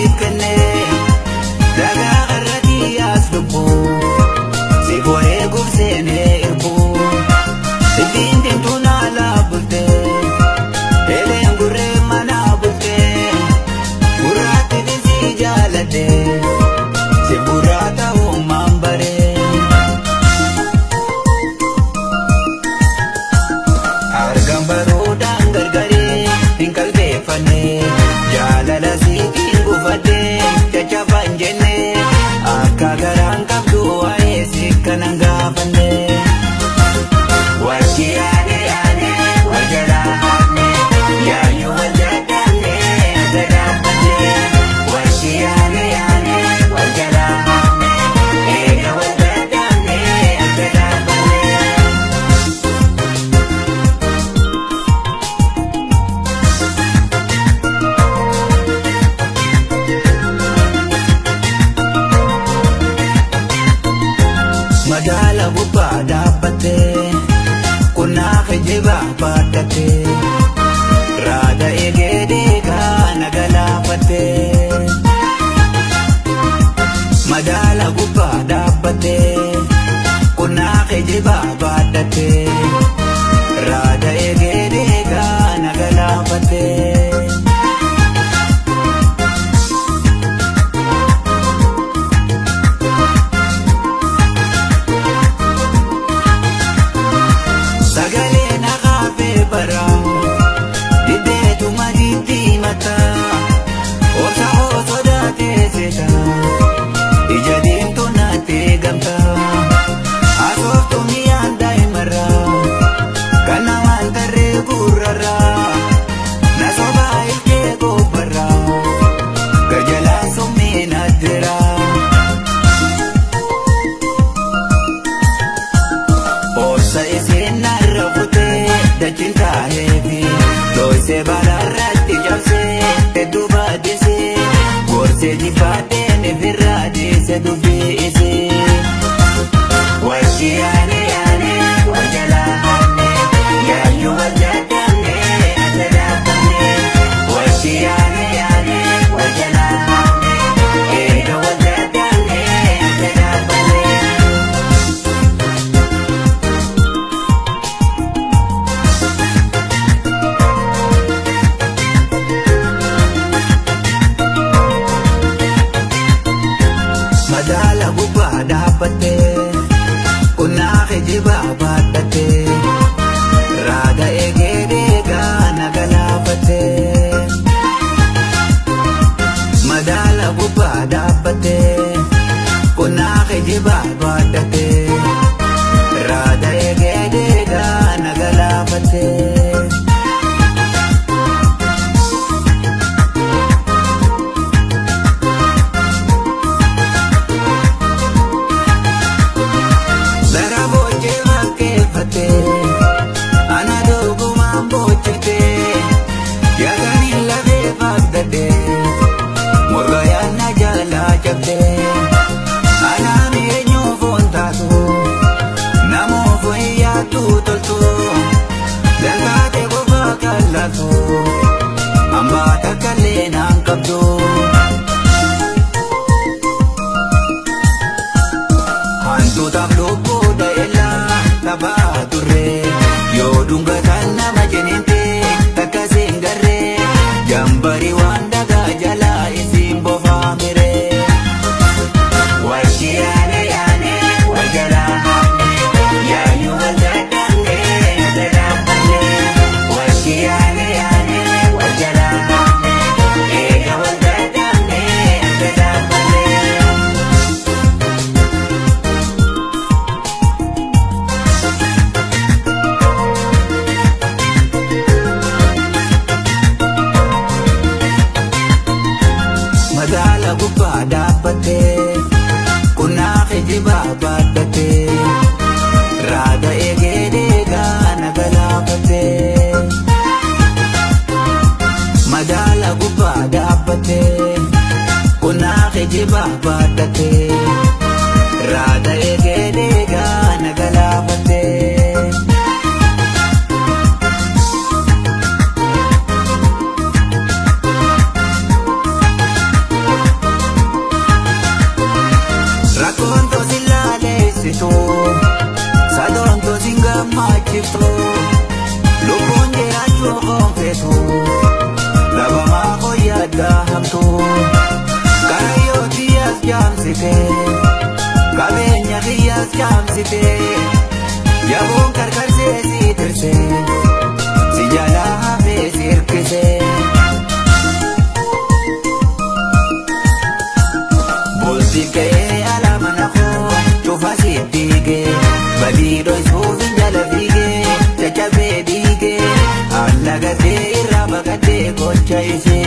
siif kennee dhagaa qarratti as lubbuu si bo'ee gubseenee irbuu ittiin deemtuu naalaa bultee eleen gurree manaa bultee gurraatti disii jaaladhee si burraa ta'ummaan baree argan baruudhaan gargaree hin qalbeeffannee jaalala siitiin gufadhee caccabaan jennee akka garaan qabdu waa'ee si kanan gaafannee wajji yaane yaane wal jalaa haadne yaayyoo wal jaadanne adda dhaabbannee wajji yaane yaane wal jalaa haadne eega wal jaadanne adda dhaabbannee. Magaala gubbaa dhaabbattee kunnaa kijibaa baadhattee raada eegee deegaa nagalaafattee. Magaala gubbaa dhaabbattee kunnaa kijibaa baadhattee raada eegee deegaa nagalaafattee. Sagalee naqaafee baraa diddeetu madiitti mataa osa oo sodaatee seetaa ija diimtuu naattee gamtaa asooftuu mi'aan daa'imarraa kan namaan tarree gurrarraa na sobaa ilkee gobbarraa gajalaa summii naatteeraa. Orsa isiin narra kutee dachiin taaheefi dhoysee balaarratti cabsee hedduu baadhisee gorsee jifaadheen ifirraa dhiise dubbii isee. Wajji yaane yaane wal jalaa haadne yaayyoo wal jaadanne adda dhaabbannee. Wajji yaane yaane wal jalaa haadne eega wal jaadanne adda dhaabbannee. Magaala gubbaa dhaabbattee kunnaa kijibaa baadhattee raada eegee deegaa nagalaafattee. Magaala gubbaa dhaabbattee kunnaa kijibaa baadhattee raada eegee deegaa nagalaafattee. Dara boochee fakkeeffattee ana dogumaan boochitee yaadaniin lafee faagdattee morga yaadna jaalaa cabdee anaan eenyuu foon taatu namoofu hin yaaddu toltu dantaate qofaa kallatu hambaa takkallee naan qabdu. Hantuutaaf lubbuu da'elaa taphaa turree yoo dhungataan nama jeniintee takka siin garree jambarii waan dhagaa jalaa isiin bofaa miree. Wajji yaane yaane wal jalaa haadne yaayyoo wal jaadanne adda dhaabbannee. Wajji yaane yaane wal jalaa haadne eega wal jaadanne adda dhaabbannee. Magaala gubbaa dhaabbattee kunnaa kijibaa baadhattee raada eegee deegaa nagalaafattee. Magaala gubbaa dhaabbattee kunnaa kijibaa baadhattee raada eegee deegaa nagalaafattee. boonsiftu lubbuun jiraachuu qoonfetu labamaa koyyaaddaa hamtu karayyoo xiyyaas jaamsite qabeenya xiyyaas jaamsite yaboon karkarsee si tirse si jalaa hafee si hirkise boolsiif ka'ee ala mana koo cufa si diige badii dhoysuuf jala fiige caccabee diige alla gatee irraa baqatee gocha isee